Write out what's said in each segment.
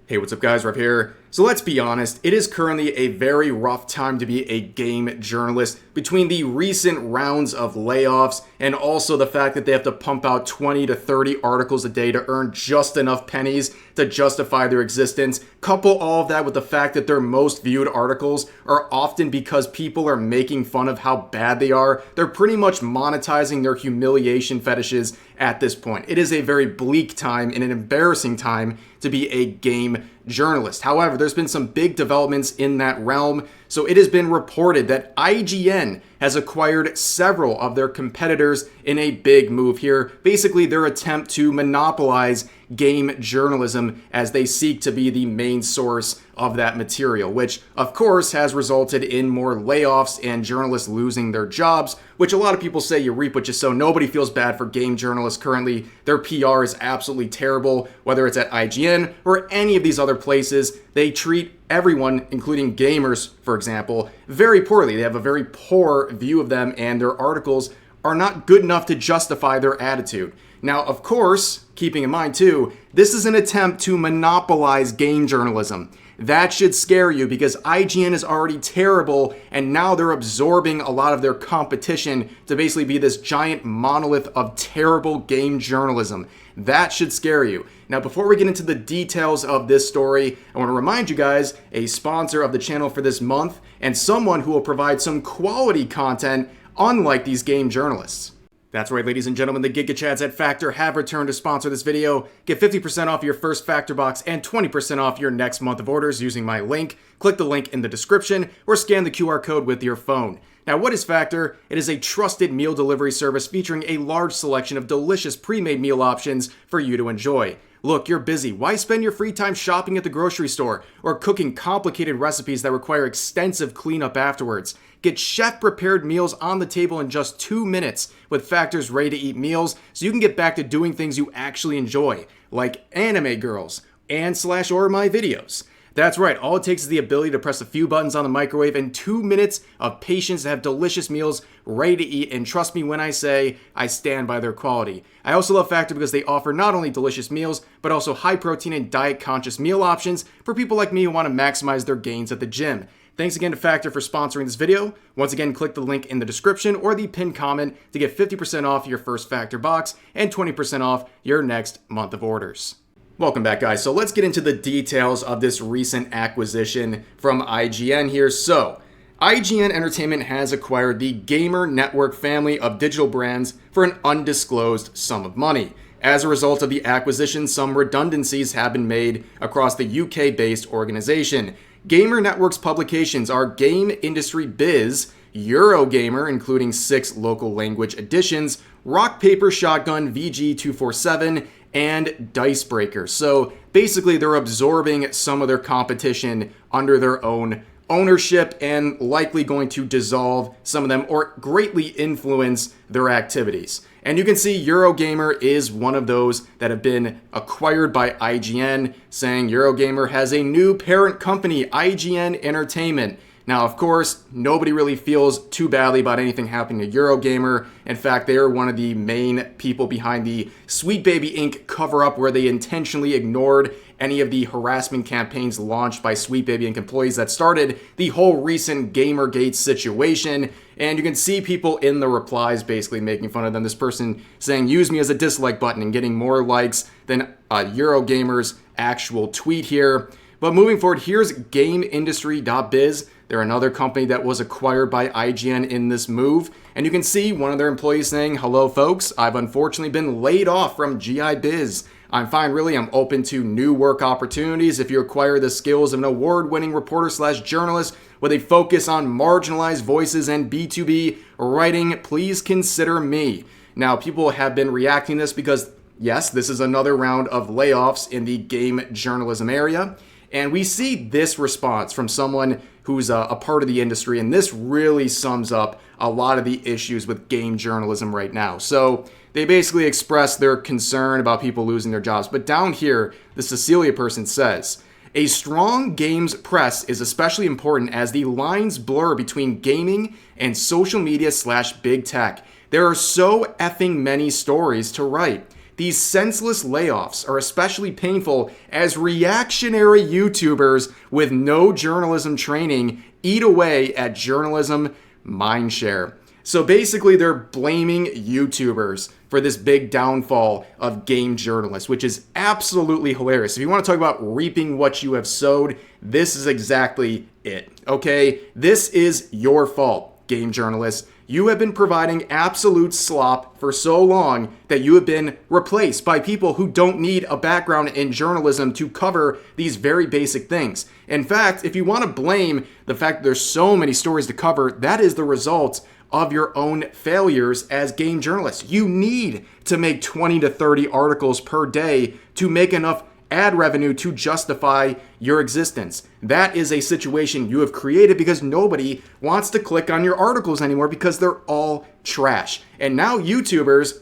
Hey, what's up guys, Rev here. So let's be honest, it is currently a very rough time to be a game journalist between the recent rounds of layoffs and also the fact that they have to pump out 20 to 30 articles a day to earn just enough pennies to justify their existence. Couple all of that with the fact that their most viewed articles are often because people are making fun of how bad they are. They're pretty much monetizing their humiliation fetishes at this point. It is a very bleak time and an embarrassing time to be a game journalist. However, there's been some big developments in that realm. So it has been reported that IGN has acquired several of their competitors in a big move here. Basically, their attempt to monopolize game journalism as they seek to be the main source of that material, which of course has resulted in more layoffs and journalists losing their jobs, which a lot of people say you reap what you sow. Nobody feels bad for game journalists currently. Their PR is absolutely terrible, whether it's at IGN or any of these other places. They treat everyone, including gamers, for example, very poorly. They have a very poor view of them, and their articles are not good enough to justify their attitude. Now, of course, keeping in mind too, this is an attempt to monopolize game journalism. That should scare you because IGN is already terrible, and now they're absorbing a lot of their competition to basically be this giant monolith of terrible game journalism. That should scare you. Now, before we get into the details of this story, I want to remind you guys, a sponsor of the channel for this month and someone who will provide some quality content unlike these game journalists. That's right, ladies and gentlemen, the GigaChads at Factor have returned to sponsor this video. Get 50% off your first Factor box and 20% off your next month of orders using my link. Click the link in the description or scan the QR code with your phone. Now, what is Factor? It is a trusted meal delivery service featuring a large selection of delicious pre-made meal options for you to enjoy. Look, you're busy. Why spend your free time shopping at the grocery store or cooking complicated recipes that require extensive cleanup afterwards? Get chef-prepared meals on the table in just 2 minutes with Factor's ready-to-eat meals so you can get back to doing things you actually enjoy, like anime girls and /or my videos. That's right, all it takes is the ability to press a few buttons on the microwave and 2 minutes of patience to have delicious meals ready to eat, and trust me when I say I stand by their quality. I also love Factor because they offer not only delicious meals, but also high protein and diet conscious meal options for people like me who want to maximize their gains at the gym. Thanks again to Factor for sponsoring this video. Once again, click the link in the description or the pinned comment to get 50% off your first Factor box and 20% off your next month of orders. Welcome back, guys. So let's get into the details of this recent acquisition from IGN here. So, IGN Entertainment has acquired the Gamer Network family of digital brands for an undisclosed sum of money. As a result of the acquisition, some redundancies have been made across the UK-based organization. Gamer Network's publications are Game Industry Biz, Eurogamer, including 6 local language editions, Rock Paper Shotgun VG247, and Dicebreaker. So basically they're absorbing some of their competition under their own ownership and likely going to dissolve some of them or greatly influence their activities. And you can see Eurogamer is one of those that have been acquired by IGN, saying Eurogamer has a new parent company, IGN Entertainment. Now, of course, nobody really feels too badly about anything happening to Eurogamer. In fact, they are one of the main people behind the Sweet Baby Inc. cover-up where they intentionally ignored any of the harassment campaigns launched by Sweet Baby Inc. employees that started the whole recent Gamergate situation. And you can see people in the replies basically making fun of them. This person saying, use me as a dislike button, and getting more likes than Eurogamer's actual tweet here. But moving forward, here's GameIndustry.biz. They're another company that was acquired by IGN in this move. And you can see one of their employees saying, hello folks, I've unfortunately been laid off from GI Biz. I'm fine, really. I'm open to new work opportunities. If you acquire the skills of an award-winning reporter/journalist with a focus on marginalized voices and B2B writing, please consider me. Now, people have been reacting to this because, yes, this is another round of layoffs in the game journalism area. And we see this response from someone who's a part of the industry, and this really sums up a lot of the issues with game journalism right now. So they basically express their concern about people losing their jobs. But down here, the Cecilia person says, a strong games press is especially important as the lines blur between gaming and social media / big tech. There are so effing many stories to write. these senseless layoffs are especially painful as reactionary YouTubers with no journalism training eat away at journalism mindshare. So basically, they're blaming YouTubers for this big downfall of game journalists, which is absolutely hilarious. If you want to talk about reaping what you have sowed, this is exactly it, okay? This is your fault, game journalists. You have been providing absolute slop for so long that you have been replaced by people who don't need a background in journalism to cover these very basic things. In fact, if you want to blame the fact that there's so many stories to cover, that is the result of your own failures as game journalists. You need to make 20 to 30 articles per day to make enough ad revenue to justify your existence. That is a situation you have created because nobody wants to click on your articles anymore because they're all trash. And now YouTubers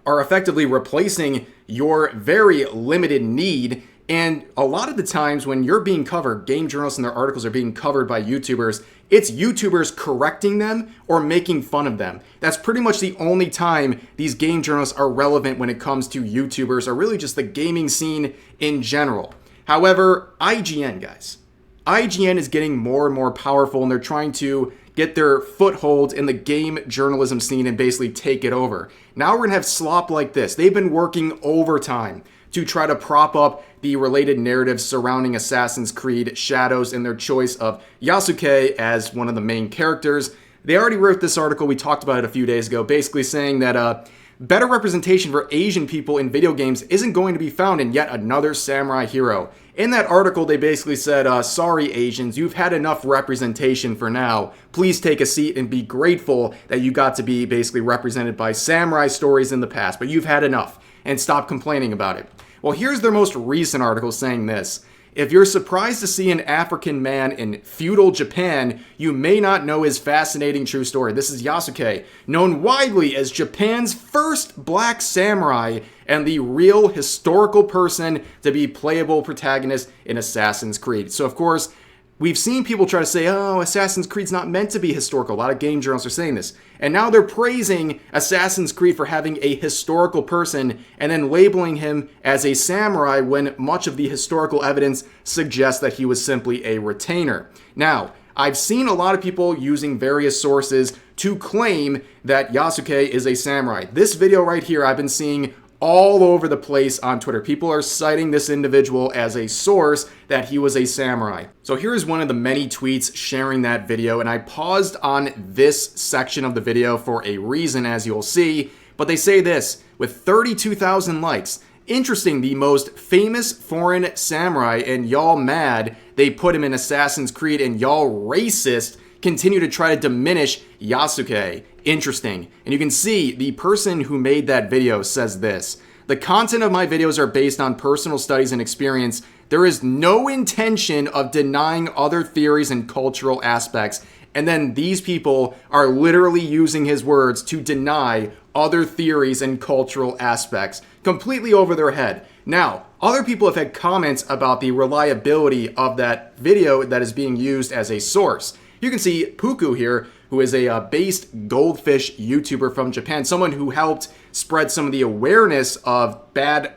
are effectively replacing your very limited need. And a lot of the times when you're being covered, game journalists and their articles are being covered by YouTubers, it's YouTubers correcting them or making fun of them. That's pretty much the only time these game journalists are relevant when it comes to YouTubers or really just the gaming scene in general. However, IGN, guys. IGN is getting more and more powerful and they're trying to get their foothold in the game journalism scene and basically take it over. Now we're going to have slop like this. They've been working overtime to try to prop up the related narratives surrounding Assassin's Creed Shadows and their choice of Yasuke as one of the main characters. They already wrote this article, we talked about it a few days ago, basically saying that better representation for Asian people in video games isn't going to be found in yet another samurai hero. In that article, they basically said, sorry Asians, you've had enough representation for now. Please take a seat and be grateful that you got to be basically represented by samurai stories in the past, but you've had enough and stop complaining about it. Well, here's their most recent article saying this. If you're surprised to see an African man in feudal Japan, you may not know his fascinating true story. This is Yasuke, known widely as Japan's first black samurai and the real historical person to be playable protagonist in Assassin's Creed. So, of course, we've seen people try to say, oh, Assassin's Creed's not meant to be historical. A lot of game journalists are saying this. And now they're praising Assassin's Creed for having a historical person and then labeling him as a samurai when much of the historical evidence suggests that he was simply a retainer. Now, I've seen a lot of people using various sources to claim that Yasuke is a samurai. This video right here I've been seeing all over the place on Twitter. People are citing this individual as a source that he was a samurai. So here's one of the many tweets sharing that video, and I paused on this section of the video for a reason, as you'll see, but they say this, with 32,000 likes. Interesting, the most famous foreign samurai, and y'all mad they put him in Assassin's Creed, and y'all racist continue to try to diminish Yasuke. Interesting. And you can see the person who made that video says this. The content of my videos are based on personal studies and experience. There is no intention of denying other theories and cultural aspects. And then these people are literally using his words to deny other theories and cultural aspects, completely over their head. Now, other people have had comments about the reliability of that video that is being used as a source. You can see Puku here, who is a based goldfish YouTuber from Japan, someone who helped spread some of the awareness of bad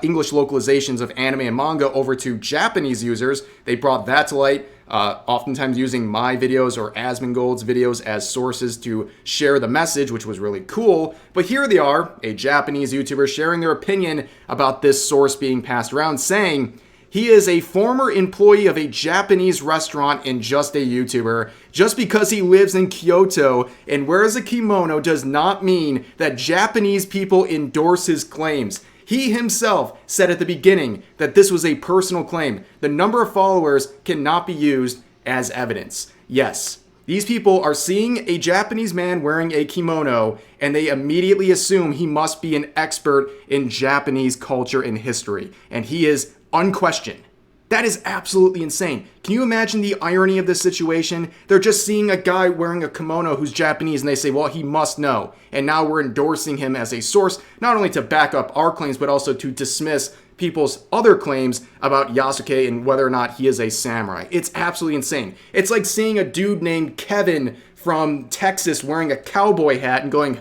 English localizations of anime and manga over to Japanese users. They brought that to light, oftentimes using my videos or Asmongold's videos as sources to share the message, which was really cool. But here they are, a Japanese YouTuber sharing their opinion about this source being passed around, saying, he is a former employee of a Japanese restaurant and just a YouTuber. Just because he lives in Kyoto and wears a kimono does not mean that Japanese people endorse his claims. He himself said at the beginning that this was a personal claim. The number of followers cannot be used as evidence. Yes, these people are seeing a Japanese man wearing a kimono and they immediately assume he must be an expert in Japanese culture and history. And he is unquestioned. That is absolutely insane. Can you imagine the irony of this situation? They're just seeing a guy wearing a kimono who's Japanese and they say, well, he must know. And now we're endorsing him as a source, not only to back up our claims, but also to dismiss people's other claims about Yasuke and whether or not he is a samurai. It's absolutely insane. It's like seeing a dude named Kevin from Texas wearing a cowboy hat and going,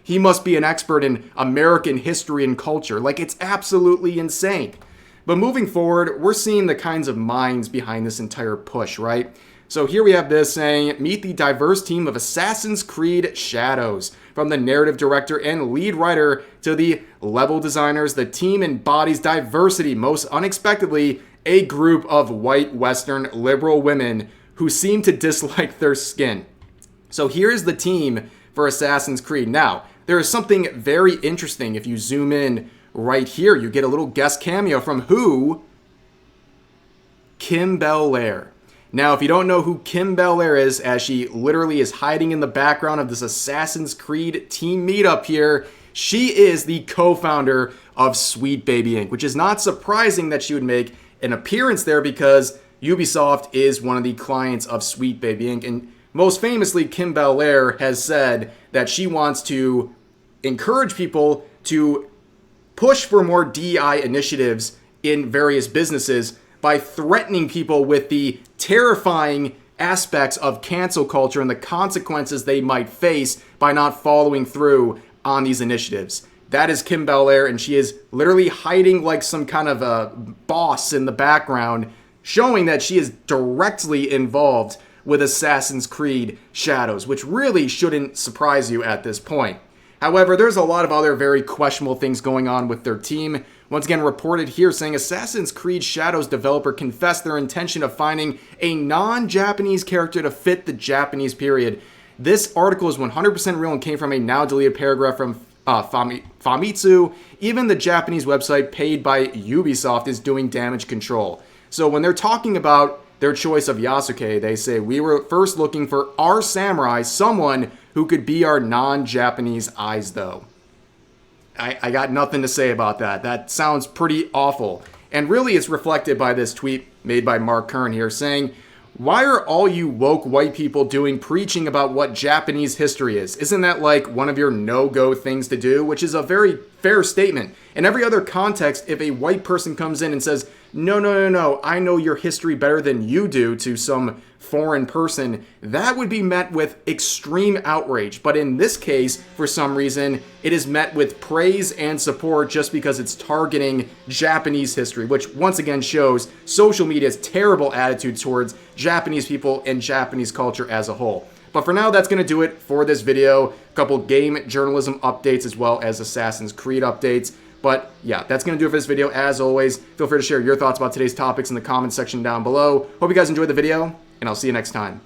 he must be an expert in American history and culture. Like, it's absolutely insane. But moving forward, we're seeing the kinds of minds behind this entire push, right? So here we have this saying, meet the diverse team of Assassin's Creed Shadows. From the narrative director and lead writer to the level designers, the team embodies diversity. Most unexpectedly, a group of white Western liberal women who seem to dislike their skin. So here's the team for Assassin's Creed. Now, there is something very interesting. If you zoom in right here, you get a little guest cameo from who? Kim Bel-Air. Now, if you don't know who Kim Bel-Air is, as she literally is hiding in the background of this Assassin's Creed team meetup here, she is the co-founder of Sweet Baby Inc., which is not surprising that she would make an appearance there because Ubisoft is one of the clients of Sweet Baby Inc. And most famously, Kim Bel-Air has said that she wants to encourage people to push for more DEI initiatives in various businesses by threatening people with the terrifying aspects of cancel culture and the consequences they might face by not following through on these initiatives. That is Kim Bel-Air, and she is literally hiding like some kind of a boss in the background, showing that she is directly involved with Assassin's Creed Shadows, which really shouldn't surprise you at this point. However, there's a lot of other very questionable things going on with their team. Once again, reported here saying Assassin's Creed Shadows developer confessed their intention of finding a non-Japanese character to fit the Japanese period. This article is 100% real and came from a now deleted paragraph from Famitsu. Even the Japanese website paid by Ubisoft is doing damage control. So when they're talking about their choice of Yasuke, they say, we were first looking for our samurai, someone who could be our non-Japanese eyes, though. I got nothing to say about that. That sounds pretty awful. And really it's reflected by this tweet made by Mark Kern here saying, why are all you woke white people preaching about what Japanese history is? Isn't that like one of your no-go things to do? Which is a very fair statement. In every other context, if a white person comes in and says, no, I know your history better than you do to some foreign person, that would be met with extreme outrage. But in this case, for some reason, it is met with praise and support just because it's targeting Japanese history, which once again shows social media's terrible attitude towards Japanese people and Japanese culture as a whole. But for now, that's going to do it for this video. A couple game journalism updates as well as Assassin's Creed updates. But yeah, that's going to do it for this video. As always, feel free to share your thoughts about today's topics in the comments section down below. Hope you guys enjoyed the video, and I'll see you next time.